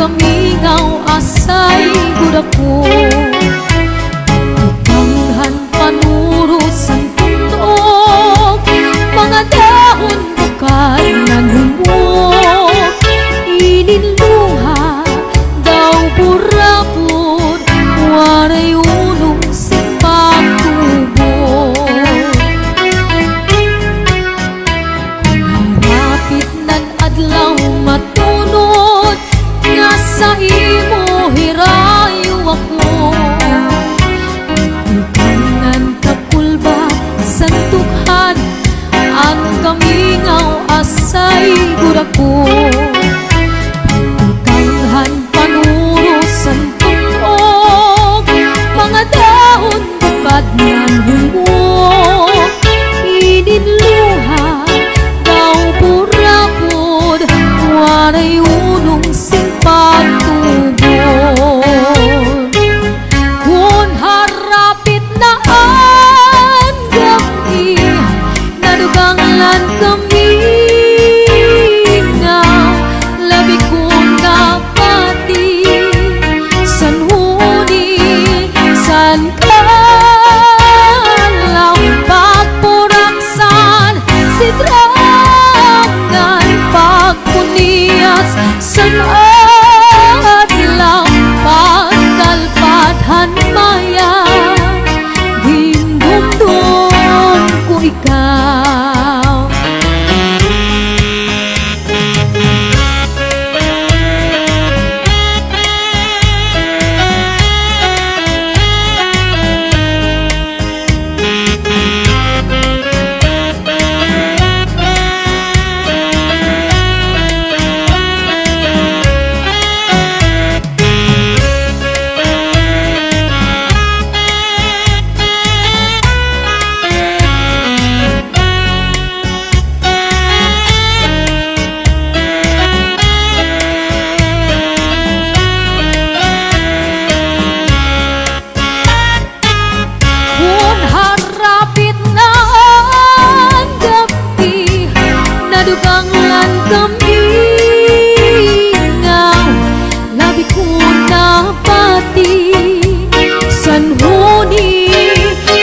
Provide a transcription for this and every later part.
kamingaw asay gudako. Daghan panuro sang tunog, mga dahon bukal nan humok. Iniluha daw burapod, waray unong sipag tubo. Kung harapit nan adlaw matunod, nga sa imo hirayo ako. Ikanan kakulba santukan, ang kamingaw asay gudako. Pagkanghan panuro santunog, mga dahon bukad nan humok. Ininluha daw burapod, waray unong sipag tubon. Kung harapit na ang gabi, naduganglan kami na labi kong napati. San huni, san kalaw, pagpuraksan, sidrangan, pagpunias, san adlaw, pagkalpadhan maya, hindumdum ko ikaw. Kung harapit na ang gabi, naduganglan kami ngaw, labi ko napati. San huni,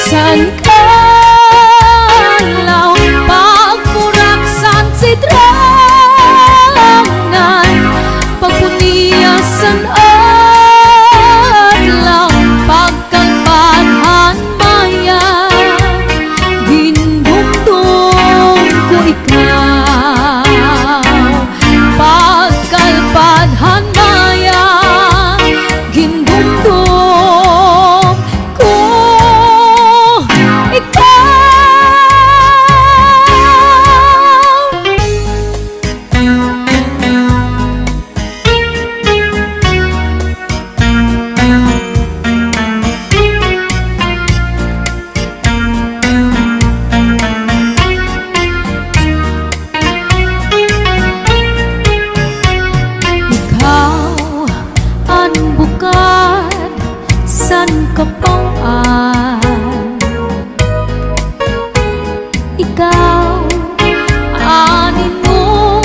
san kalaw, pagpuraksan, sidrangan, pagpuniasan adlaw, pagkalpadhan maya, hindumdum ko ikaw. Pagkalpadhan maya, hindumdum ko ikaw. Ikaw ang bukad san kapauan, ikaw anin mo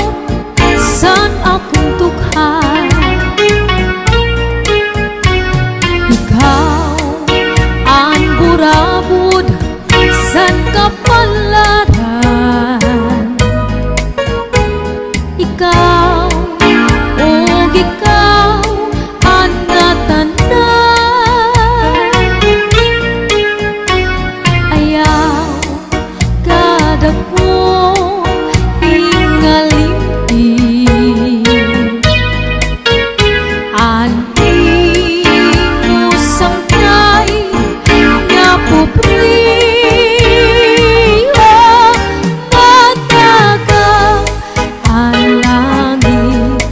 san akong tughan. Ikaw ang burabod san kapalaran. Ikaw og ikaw ang natanan. Ayaw kada ko hingalimpi, anti mo sangkay nga pobriya, mataga ang langit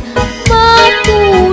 matuwa.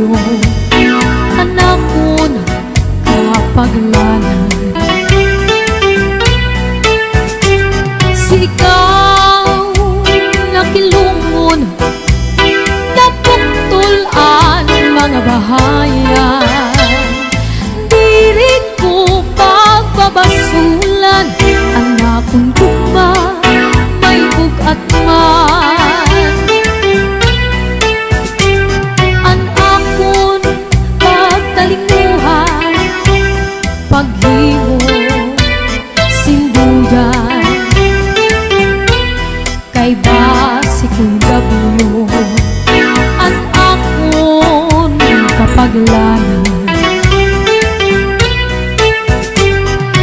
W, anak ko na kapaglanan. Sigaw na kilungon, napuktulan mga bahayan. Diri ko pagbabasulan, anak kong tugma, may bugat man. An akon pagtalinguhan, paghimo sinduyan, kay basi ko'y W, an akon kapaglanan.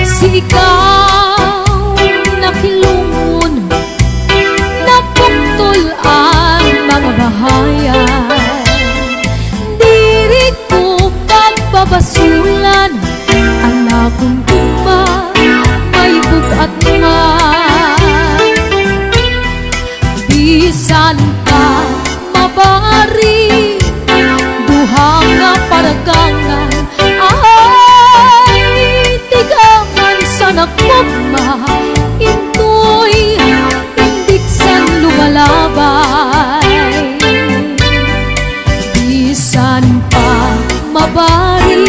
Sigaw na kilungon, napuktulan mga bahayan. Diri ko pagbabasulan, anak kong tugma, may bugat man. Bisan ka mabari, duha nga paragangan, ay tigaman sa nakugma, intoy indiksan lumalabay. Bisan pa mabari,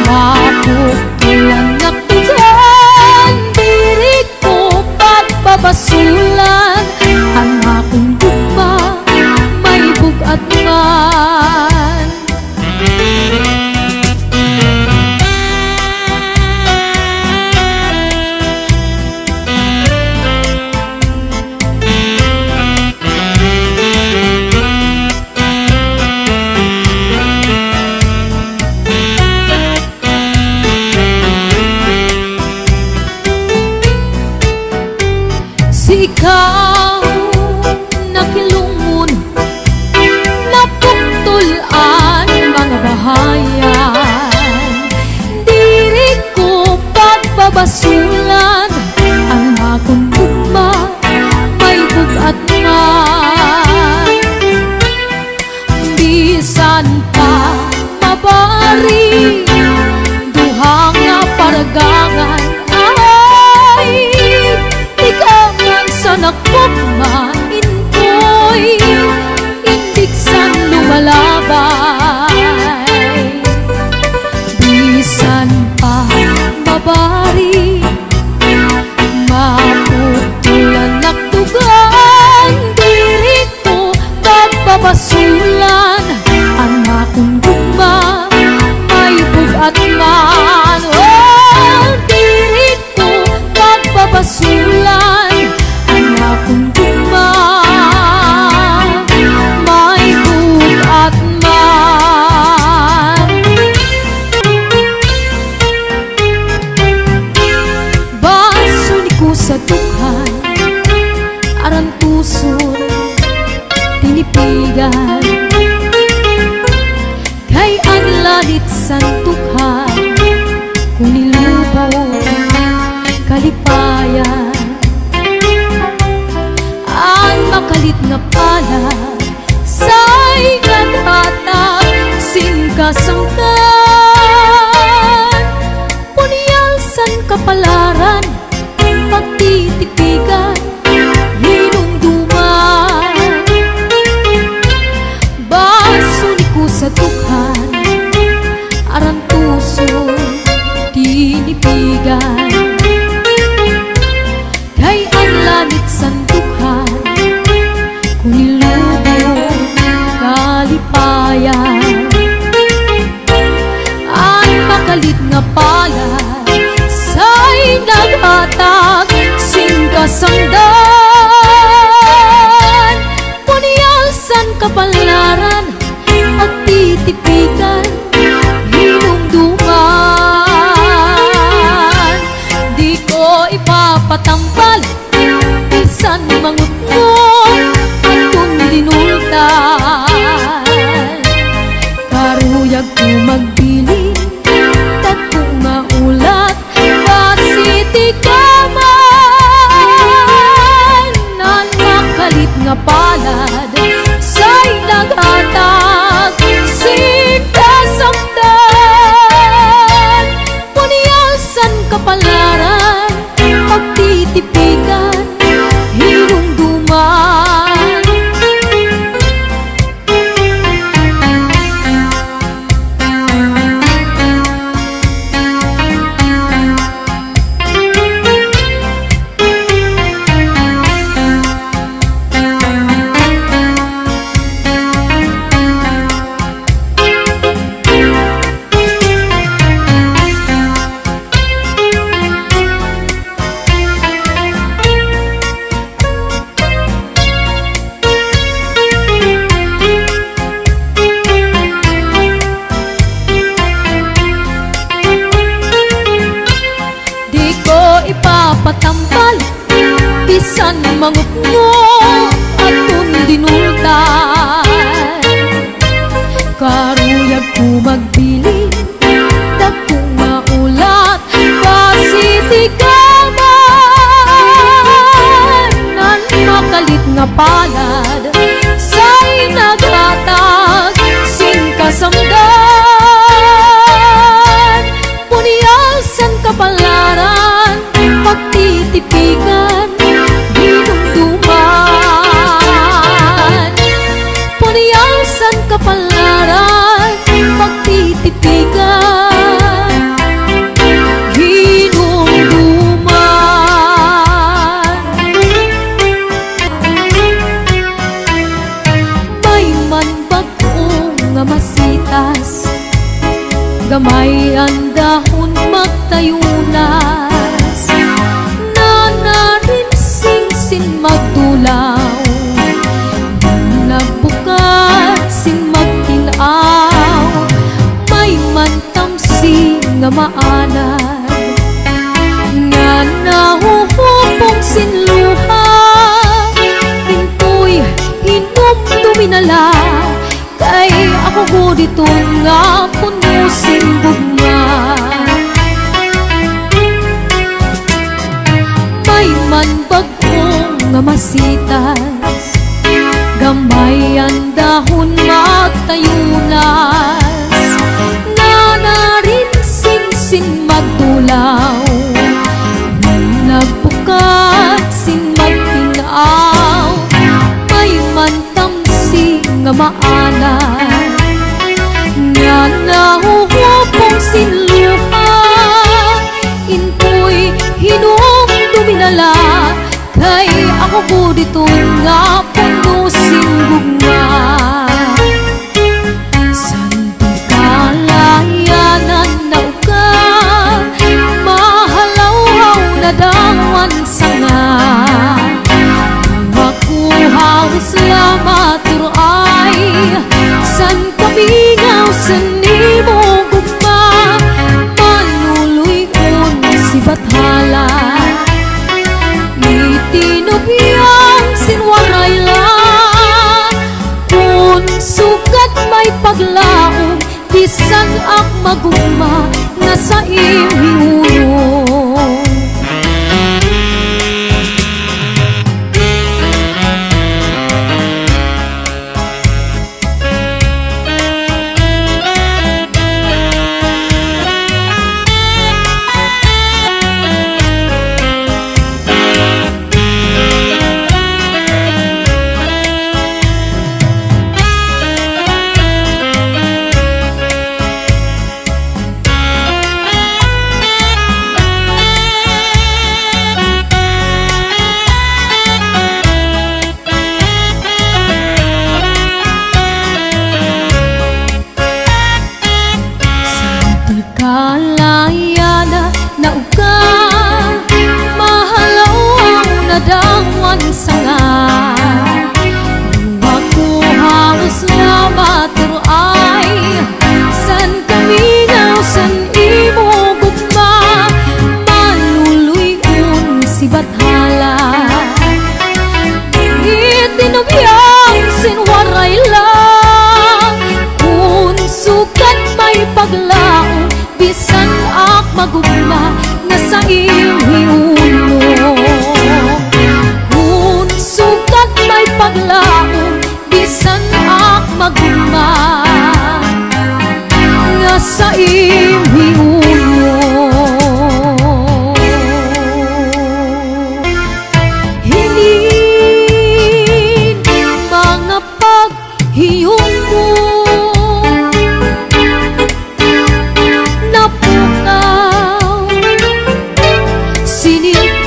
mapuktulan naktugan, diri ko pagbabasulan, ang akong tugma, may bugat man. Sigaw na kilungon, napuktulan mga bahayan. Diri ko pagbabasulan, ang akong tugma, may bugat man. Bisan pa mabari, duha nga paragangan, ay tigaman sa nakugma, intoy indiksan lumalabay. Bisan pa mabari, mapuktulan naktugan, diri ko pagbabasulan, ang akong tugma, may bugat man. Oh, diri ko pagbabasulan, ang akong tugma, may bugat man. Basuni ko sa dughan, aran tuson tinipigan, kay anlalit santukan, kunilubong kalipayan. Ang makalit nga pala, say naghatag singkasangkan, punyalsan kapalaran, pagtitipigan, hinumduman. Basuni ko sa dughan, aran tuson tinipigan, kay ang langit santukan, kunilubong kalipayan. Ang makalit nga pala, say naghatag singkasangdan, punyalsan kapalaran, pagtitipigan, hinumduman. Di ko ipapatampal, bisan mangut mo, atong dinultan. gamay ang dahon magtayunas, na narin sing magtulaw, nagbukat sing magtinaw, may mantamsi nga maanad, nga nahuhupong sinluha, into'y inom tuminala, kay ako ko dito nga puno sing bugma. May man bagong nga masitas, gamay ang dahon magtayunas, na narin sing magtulaw, nagbukat sing magtinaw, may mantamsi nga maanan, nga nahuhupong sinluha, into'y hinong tuminala, kay ako ko dito nga puno sing bugma. Santo kalayanan na uka, mahalaw na dawan sanga, makuhaw salamat turay, san kamingaw san nimo gugma, manuloy kun si bathala, tinubiyang sinwaray lang, kung sugat may paglaom, bisan ak magugma nga sa imhiulong. Kalayana na uka, mahalaw na dawan sanga, makuhaw salamat turay, san kamingaw san imo gugma, manuloy un si bathala, itinubiyang sinwaray lang, kung sugat may paglaom, bisan ak magugma nga sa imhiulo, kung sugat may paglaom, bisan ak magugma nga sa imhiulo. Hilin mga paghiyong mo,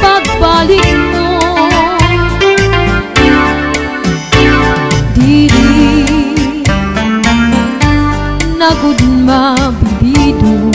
pagbalik mo, diri nagud mabibido.